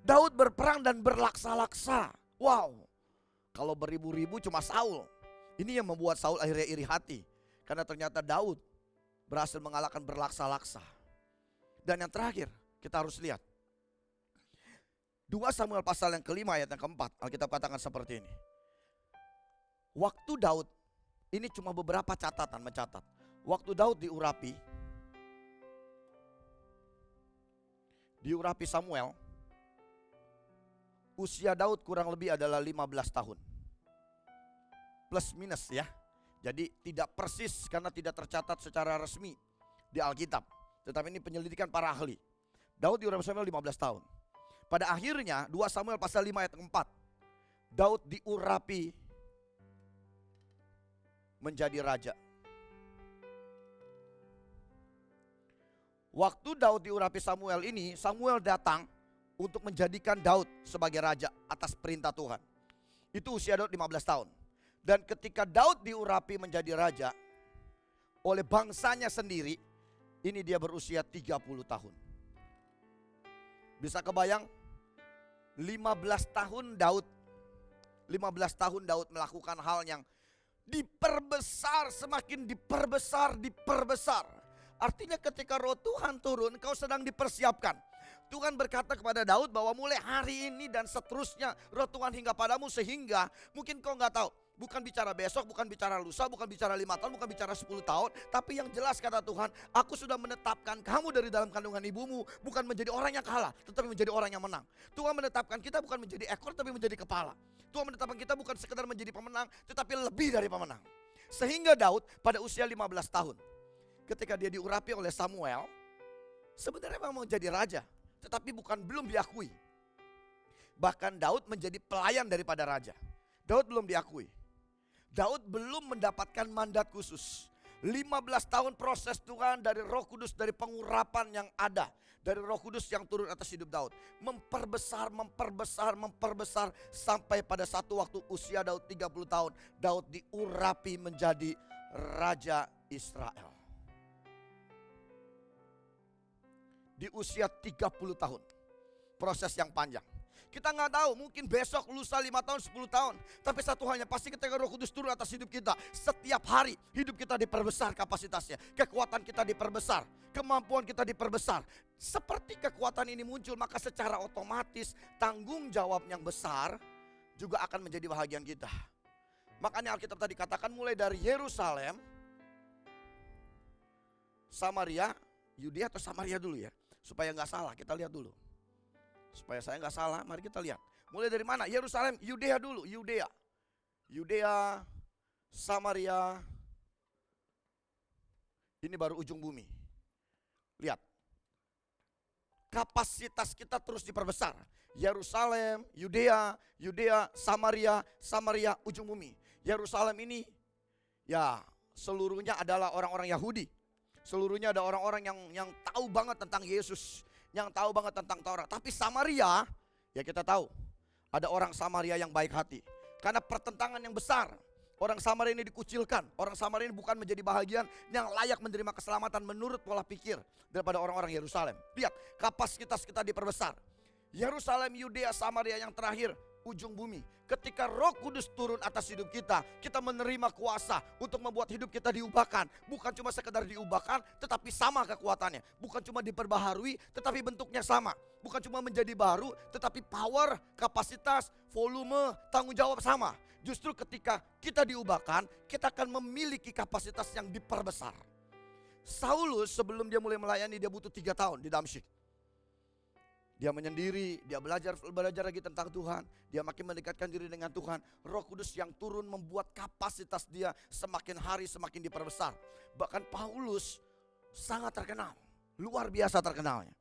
Daud berperang dan berlaksa-laksa. Wow. Kalau beribu-ribu cuma Saul. Ini yang membuat Saul akhirnya iri hati. Karena ternyata Daud berhasil mengalahkan berlaksa-laksa. Dan yang terakhir kita harus lihat. 2 Samuel pasal yang kelima ayat yang keempat, Alkitab katakan seperti ini. Waktu Daud, ini cuma beberapa catatan mencatat. Waktu Daud diurapi Samuel, usia Daud kurang lebih adalah 15 tahun. Plus minus ya. Jadi tidak persis karena tidak tercatat secara resmi di Alkitab. Tetapi ini penyelidikan para ahli. Daud diurapi Samuel 15 tahun. Pada akhirnya 2 Samuel pasal 5 ayat 4. Daud diurapi menjadi raja. Waktu Daud diurapi Samuel ini, Samuel datang untuk menjadikan Daud sebagai raja atas perintah Tuhan. Itu usia Daud 15 tahun. Dan ketika Daud diurapi menjadi raja oleh bangsanya sendiri, ini dia berusia 30 tahun. Bisa kebayang? 15 tahun Daud melakukan hal yang diperbesar, semakin diperbesar. Artinya ketika Roh Tuhan turun, kau sedang dipersiapkan. Tuhan berkata kepada Daud bahwa mulai hari ini dan seterusnya Roh Tuhan hingga padamu, sehingga mungkin kau gak tahu. Bukan bicara besok, bukan bicara lusa, bukan bicara 5 tahun, bukan bicara 10 tahun. Tapi yang jelas kata Tuhan, aku sudah menetapkan kamu dari dalam kandungan ibumu. Bukan menjadi orang yang kalah, tetapi menjadi orang yang menang. Tuhan menetapkan kita bukan menjadi ekor, tapi menjadi kepala. Tuhan menetapkan kita bukan sekedar menjadi pemenang, tetapi lebih dari pemenang. Sehingga Daud pada usia 15 tahun, ketika dia diurapi oleh Samuel, sebenarnya memang mau jadi raja, tetapi belum diakui. Bahkan Daud menjadi pelayan daripada raja. Daud belum diakui. Daud belum mendapatkan mandat khusus. 15 tahun proses Tuhan dari Roh Kudus, dari pengurapan yang ada, dari Roh Kudus yang turun atas hidup Daud, memperbesar sampai pada satu waktu usia Daud 30 tahun, Daud diurapi menjadi raja Israel. Di usia 30 tahun. Proses yang panjang. Kita nggak tahu, mungkin besok, lusa, 5 tahun, 10 tahun. Tapi satu halnya pasti ketika Roh Kudus turun atas hidup kita, setiap hari hidup kita diperbesar kapasitasnya. Kekuatan kita diperbesar, kemampuan kita diperbesar. Seperti kekuatan ini muncul, maka secara otomatis tanggung jawab yang besar juga akan menjadi bahagian kita. Makanya Alkitab tadi katakan mulai dari Yerusalem, Samaria, Yudea atau Samaria dulu ya. Supaya nggak salah, kita lihat dulu. Supaya saya nggak salah, mari kita lihat. Mulai dari mana? Yerusalem, Yudea dulu, Yudea. Yudea, Samaria. Ini baru ujung bumi. Lihat. Kapasitas kita terus diperbesar. Yerusalem, Yudea, Yudea, Samaria, Samaria, ujung bumi. Yerusalem ini ya seluruhnya adalah orang-orang Yahudi. Seluruhnya ada orang-orang yang tahu banget tentang Yesus, yang tahu banget tentang Taurat. Tapi Samaria, ya kita tahu, ada orang Samaria yang baik hati. Karena pertentangan yang besar, orang Samaria ini dikucilkan. Orang Samaria ini bukan menjadi bahagian yang layak menerima keselamatan menurut pola pikir daripada orang-orang Yerusalem. Lihat, kapasitas kita diperbesar. Yerusalem, Yudea, Samaria yang terakhir, ujung bumi. Ketika Roh Kudus turun atas hidup kita menerima kuasa untuk membuat hidup kita diubahkan. Bukan cuma sekedar diubahkan, tetapi sama kekuatannya. Bukan cuma diperbaharui, tetapi bentuknya sama. Bukan cuma menjadi baru, tetapi power, kapasitas, volume, tanggung jawab sama. Justru ketika kita diubahkan, kita akan memiliki kapasitas yang diperbesar. Saulus sebelum dia mulai melayani, dia butuh 3 tahun di Damsyik. Dia menyendiri, dia belajar lagi tentang Tuhan. Dia makin mendekatkan diri dengan Tuhan. Roh Kudus yang turun membuat kapasitas dia semakin hari semakin diperbesar. Bahkan Paulus sangat terkenal, luar biasa terkenalnya.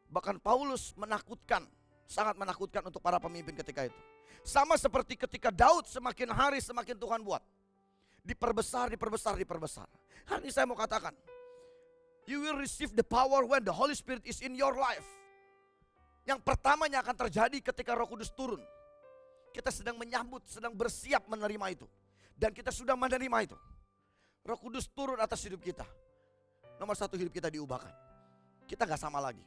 Bahkan Paulus menakutkan, sangat menakutkan untuk para pemimpin ketika itu. Sama seperti ketika Daud semakin hari semakin Tuhan buat. Diperbesar. Hari ini saya mau katakan, you will receive the power when the Holy Spirit is in your life. Yang pertamanya akan terjadi ketika Roh Kudus turun. Kita sedang menyambut, sedang bersiap menerima itu. Dan kita sudah menerima itu. Roh Kudus turun atas hidup kita. Nomor 1, hidup kita diubahkan. Kita gak sama lagi.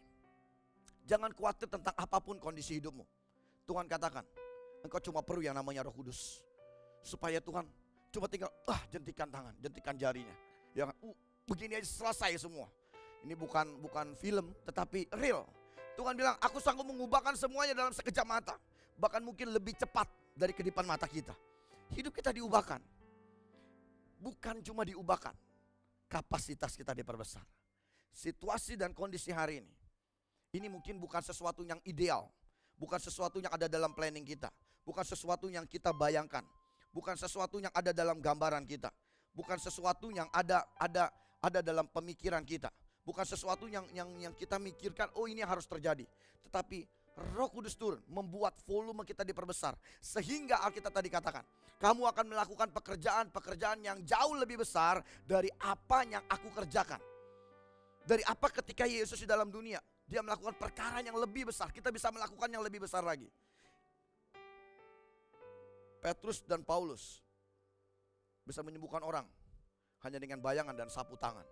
Jangan khawatir tentang apapun kondisi hidupmu. Tuhan katakan, engkau cuma perlu yang namanya Roh Kudus. Supaya Tuhan cuma tinggal jentikan tangan, jentikan jarinya. Ya, begini aja selesai semua. Ini bukan film, tetapi real. Tuhan bilang, aku sanggup mengubahkan semuanya dalam sekejap mata. Bahkan mungkin lebih cepat dari kedipan mata kita. Hidup kita diubahkan. Bukan cuma diubahkan, kapasitas kita diperbesar. Situasi dan kondisi hari ini mungkin bukan sesuatu yang ideal. Bukan sesuatu yang ada dalam planning kita. Bukan sesuatu yang kita bayangkan. Bukan sesuatu yang ada dalam gambaran kita. Bukan sesuatu yang ada dalam pemikiran kita. Bukan sesuatu yang kita mikirkan, oh ini harus terjadi. Tetapi Roh Kudus turun membuat volume kita diperbesar. Sehingga Alkitab tadi katakan, kamu akan melakukan pekerjaan yang jauh lebih besar dari apa yang aku kerjakan. Dari apa ketika Yesus di dalam dunia, dia melakukan perkara yang lebih besar. Kita bisa melakukan yang lebih besar lagi. Petrus dan Paulus bisa menyembuhkan orang hanya dengan bayangan dan sapu tangan.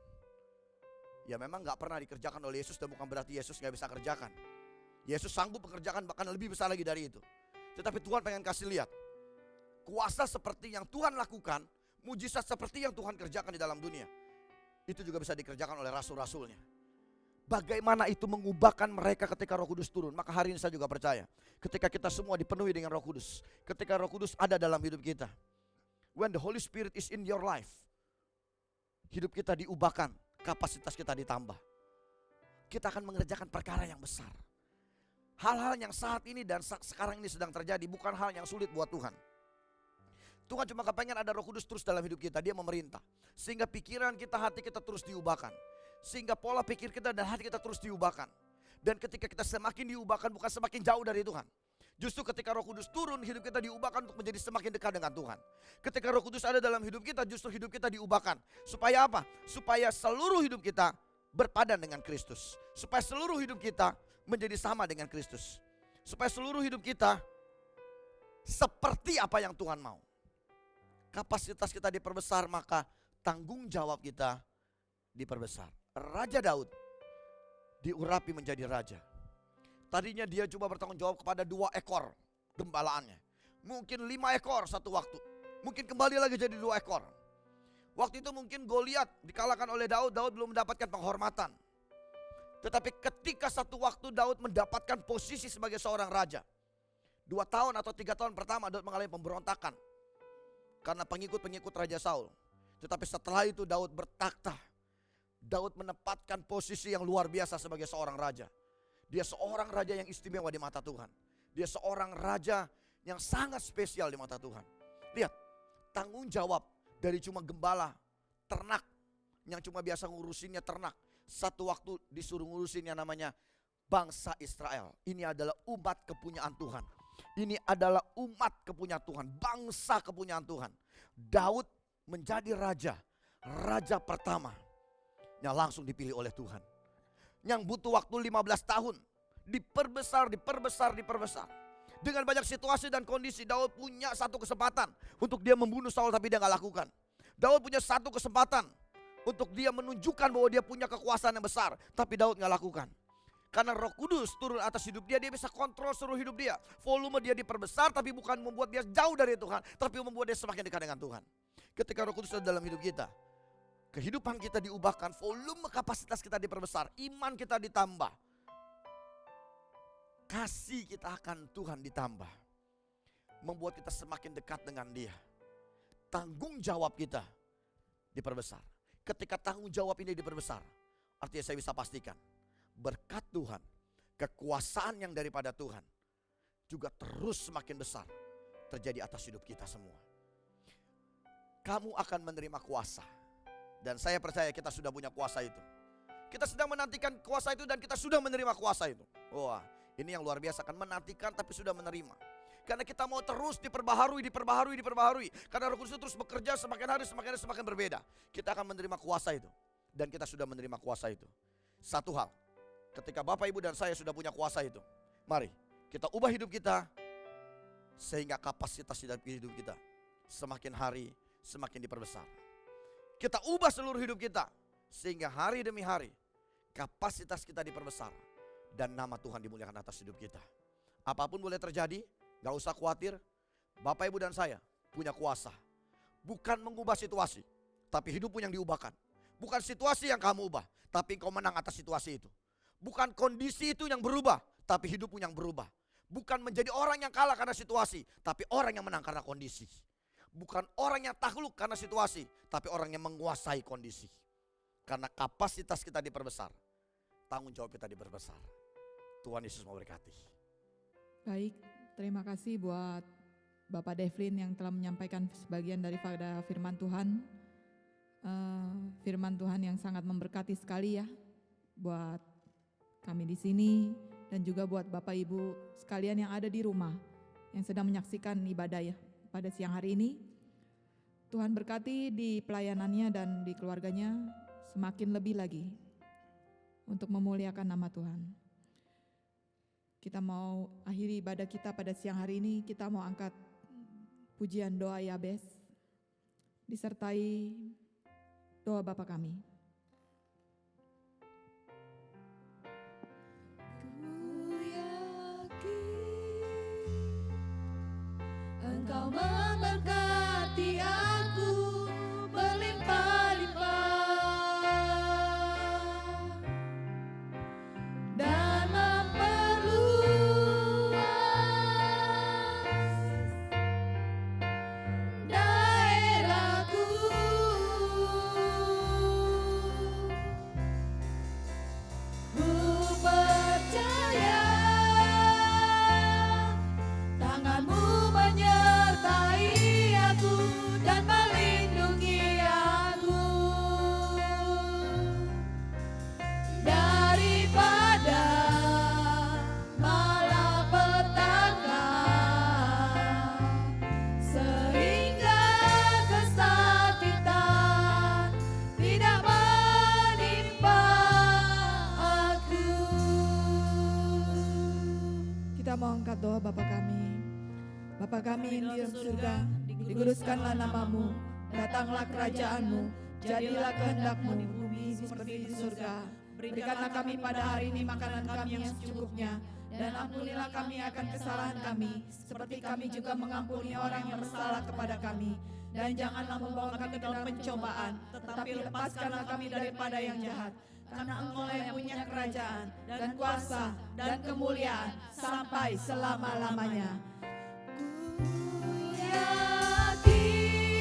Ya memang gak pernah dikerjakan oleh Yesus dan bukan berarti Yesus gak bisa kerjakan. Yesus sanggup mengerjakan bahkan lebih besar lagi dari itu. Tetapi Tuhan pengen kasih lihat, kuasa seperti yang Tuhan lakukan, mujizat seperti yang Tuhan kerjakan di dalam dunia, itu juga bisa dikerjakan oleh rasul-rasulnya. Bagaimana itu mengubahkan mereka ketika Roh Kudus turun. Maka hari ini saya juga percaya, ketika kita semua dipenuhi dengan Roh Kudus, ketika Roh Kudus ada dalam hidup kita, when the Holy Spirit is in your life, hidup kita diubahkan, kapasitas kita ditambah. Kita akan mengerjakan perkara yang besar. Hal-hal yang saat ini dan sekarang ini sedang terjadi bukan hal yang sulit buat Tuhan. Tuhan cuma kepengen ada Roh Kudus terus dalam hidup kita. Dia memerintah. Sehingga pikiran kita, hati kita terus diubahkan. Sehingga pola pikir kita dan hati kita terus diubahkan. Dan ketika kita semakin diubahkan, bukan semakin jauh dari Tuhan. Justru ketika Roh Kudus turun, hidup kita diubahkan untuk menjadi semakin dekat dengan Tuhan. Ketika Roh Kudus ada dalam hidup kita, justru hidup kita diubahkan. Supaya apa? Supaya seluruh hidup kita berpadan dengan Kristus. Supaya seluruh hidup kita menjadi sama dengan Kristus. Supaya seluruh hidup kita seperti apa yang Tuhan mau. Kapasitas kita diperbesar, maka tanggung jawab kita diperbesar. Raja Daud diurapi menjadi raja. Tadinya dia coba bertanggung jawab kepada 2 ekor gembalaannya. Mungkin 5 ekor satu waktu. Mungkin kembali lagi jadi 2 ekor. Waktu itu mungkin Goliat dikalahkan oleh Daud. Daud belum mendapatkan penghormatan. Tetapi ketika satu waktu Daud mendapatkan posisi sebagai seorang raja. 2 tahun atau 3 tahun pertama Daud mengalami pemberontakan. karena pengikut-pengikut Raja Saul. Tetapi setelah itu Daud bertakhta. Daud menempatkan posisi yang luar biasa sebagai seorang raja. Dia seorang raja yang istimewa di mata Tuhan. Dia seorang raja yang sangat spesial di mata Tuhan. Lihat, tanggung jawab dari cuma gembala ternak yang cuma biasa ngurusinnya ternak. Satu waktu disuruh ngurusin yang namanya bangsa Israel. Ini adalah umat kepunyaan Tuhan. Ini adalah umat kepunyaan Tuhan, bangsa kepunyaan Tuhan. Daud menjadi raja pertama yang langsung dipilih oleh Tuhan. Yang butuh waktu 15 tahun. Diperbesar. Dengan banyak situasi dan kondisi, Daud punya satu kesempatan untuk dia membunuh Saul, tapi dia gak lakukan. Daud punya satu kesempatan untuk dia menunjukkan bahwa dia punya kekuasaan yang besar, tapi Daud gak lakukan. Karena Roh Kudus turun atas hidup dia, dia bisa kontrol seluruh hidup dia. Volume dia diperbesar, tapi bukan membuat dia jauh dari Tuhan, tapi membuat dia semakin dekat dengan Tuhan. Ketika Roh Kudus ada dalam hidup kita, kehidupan kita diubahkan, volume kapasitas kita diperbesar, iman kita ditambah, kasih kita akan Tuhan ditambah, membuat kita semakin dekat dengan Dia. Tanggung jawab kita diperbesar. Ketika tanggung jawab ini diperbesar, artinya saya bisa pastikan berkat Tuhan, kekuasaan yang daripada Tuhan juga terus semakin besar terjadi atas hidup kita semua. Kamu akan menerima kuasa. Dan saya percaya kita sudah punya kuasa itu. Kita sedang menantikan kuasa itu dan kita sudah menerima kuasa itu. Wah, ini yang luar biasa kan, menantikan tapi sudah menerima. Karena kita mau terus diperbaharui. Karena Roh Kudus terus bekerja, semakin hari semakin berbeda. Kita akan menerima kuasa itu. Dan kita sudah menerima kuasa itu. Satu hal, ketika Bapak, Ibu, dan saya sudah punya kuasa itu, mari kita ubah hidup kita sehingga kapasitas hidup kita semakin hari semakin diperbesar. Kita ubah seluruh hidup kita sehingga hari demi hari kapasitas kita diperbesar dan nama Tuhan dimuliakan atas hidup kita. Apapun boleh terjadi, gak usah khawatir. Bapak, Ibu, dan saya punya kuasa. Bukan mengubah situasi, tapi hidupmu yang diubahkan. Bukan situasi yang kamu ubah, tapi engkau menang atas situasi itu. Bukan kondisi itu yang berubah, tapi hidupmu yang berubah. Bukan menjadi orang yang kalah karena situasi, tapi orang yang menang karena kondisi. Bukan orang yang takluk karena situasi, tapi orang yang menguasai kondisi. Karena kapasitas kita diperbesar, tanggung jawab kita diperbesar. Tuhan Yesus memberkati. Baik, terima kasih buat Bapak Devlin yang telah menyampaikan sebagian daripada firman Tuhan. Firman Tuhan yang sangat memberkati sekali ya buat kami di sini dan juga buat Bapak Ibu sekalian yang ada di rumah yang sedang menyaksikan ibadah ya pada siang hari ini. Tuhan berkati di pelayanannya dan di keluarganya semakin lebih lagi untuk memuliakan nama Tuhan. Kita mau akhiri ibadah kita pada siang hari ini, kita mau angkat pujian doa Yabes disertai doa Bapa kami. Engkau memberkati aku berlimpah-limpah dan memperluas daerahku. Ku percaya tanganmu menyertai aku dan melindungi aku daripada malapetaka, sehingga kesakitan tidak menimpa aku. Kita mau angkat doa Bapa kami. Bapa kami yang di dalam surga, dikuduskanlah namamu, datanglah kerajaanmu, jadilah kehendakmu di bumi seperti di surga. Berikanlah kami pada hari ini makanan kami yang secukupnya, dan ampunilah kami akan kesalahan kami, seperti kami juga mengampuni orang yang bersalah kepada kami. Dan janganlah membawa kami ke dalam pencobaan, tetapi lepaskanlah kami daripada yang jahat. Karena Engkau yang punya kerajaan, dan kuasa, dan kemuliaan, sampai selama-lamanya. Yakin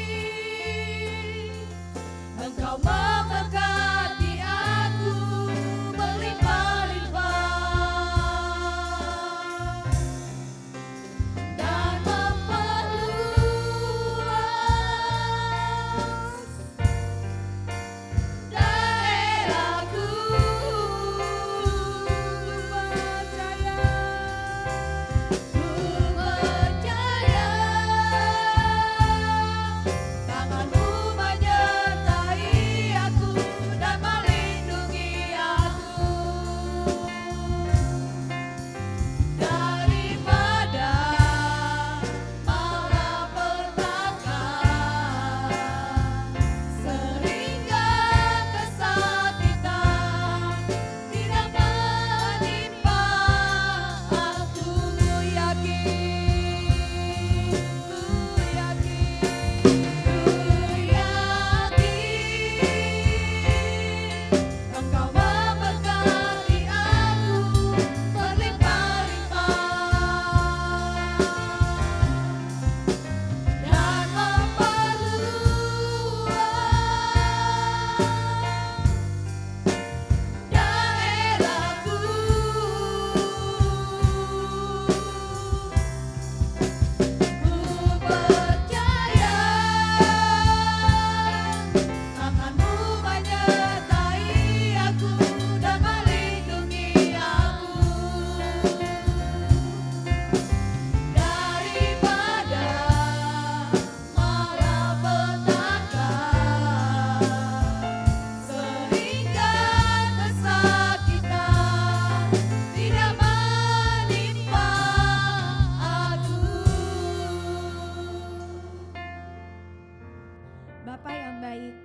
Bapa yang baik,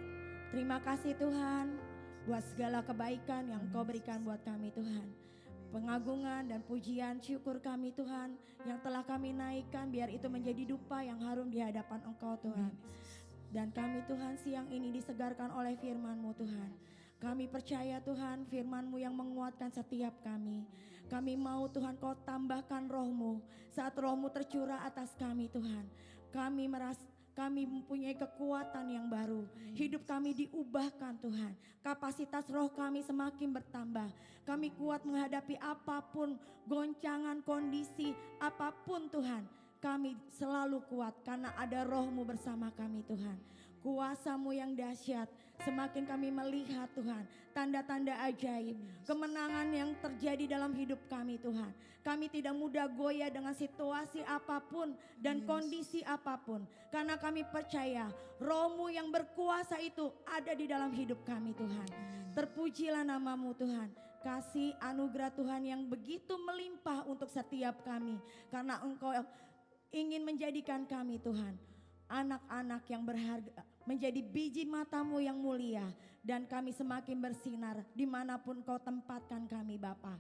terima kasih Tuhan buat segala kebaikan yang Engkau berikan buat kami Tuhan. Pengagungan dan pujian syukur kami Tuhan yang telah kami naikkan biar itu menjadi dupa yang harum di hadapan Engkau Tuhan. Dan kami Tuhan siang ini disegarkan oleh firman-Mu Tuhan. Kami percaya Tuhan firman-Mu yang menguatkan setiap kami. Kami mau Tuhan Kau tambahkan roh-Mu saat roh-Mu tercurah atas kami Tuhan. Kami mempunyai kekuatan yang baru. Hidup kami diubahkan Tuhan. Kapasitas roh kami semakin bertambah. Kami kuat menghadapi apapun goncangan kondisi apapun Tuhan. Kami selalu kuat karena ada roh-Mu bersama kami Tuhan. Kuasa-Mu yang dahsyat, semakin kami melihat Tuhan, tanda-tanda ajaib, kemenangan yang terjadi dalam hidup kami Tuhan. Kami tidak mudah goyah dengan situasi apapun dan kondisi apapun. Karena kami percaya roh-Mu yang berkuasa itu ada di dalam hidup kami Tuhan. Terpujilah nama-Mu Tuhan. Kasih anugerah Tuhan yang begitu melimpah untuk setiap kami. Karena Engkau ingin menjadikan kami Tuhan anak-anak yang berharga, menjadi biji mata-Mu yang mulia, dan kami semakin bersinar dimanapun Kau tempatkan kami Bapa.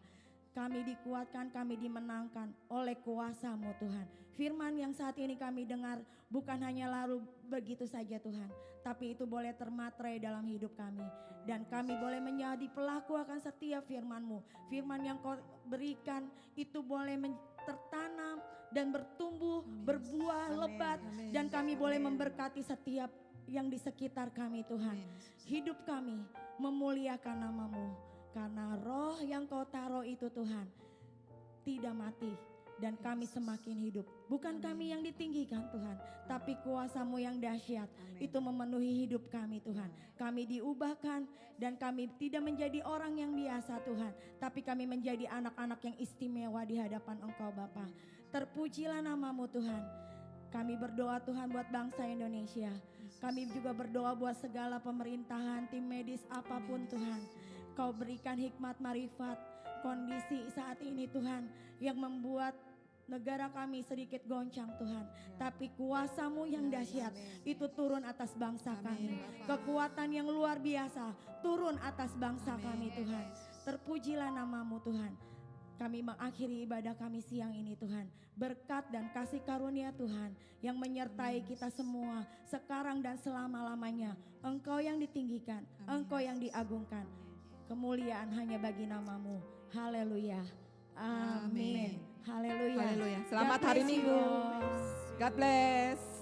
Kami dikuatkan, kami dimenangkan oleh kuasa-Mu Tuhan. Firman yang saat ini kami dengar bukan hanya lalu begitu saja Tuhan, tapi itu boleh termaterai dalam hidup kami. Dan kami boleh menjadi pelaku akan setiap firman-Mu. Firman yang Kau berikan itu boleh tertanam dan bertumbuh, berbuah lebat, dan kami boleh memberkati setiap yang di sekitar kami Tuhan. Hidup kami memuliakan nama-Mu, karena roh yang Kau taruh itu Tuhan tidak mati dan kami semakin hidup. Bukan kami yang ditinggikan Tuhan, tapi kuasa-Mu yang dahsyat itu memenuhi hidup kami Tuhan. Kami diubahkan dan kami tidak menjadi orang yang biasa Tuhan, tapi kami menjadi anak-anak yang istimewa di hadapan Engkau Bapa. Terpujilah nama-Mu Tuhan. Kami berdoa Tuhan buat bangsa Indonesia. Kami juga berdoa buat segala pemerintahan, tim medis apapun Tuhan. Kau berikan hikmat marifat kondisi saat ini Tuhan yang membuat negara kami sedikit goncang Tuhan. Tapi kuasa-Mu yang dahsyat itu turun atas bangsa kami. Kekuatan yang luar biasa turun atas bangsa kami Tuhan. Terpujilah nama-Mu Tuhan. Kami mengakhiri ibadah kami siang ini Tuhan. Berkat dan kasih karunia Tuhan yang menyertai kita semua sekarang dan selama-lamanya. Engkau yang ditinggikan, Engkau yang diagungkan. Kemuliaan hanya bagi nama-Mu. Haleluya. Amin. Haleluya. Haleluya. Selamat hari Minggu. God bless.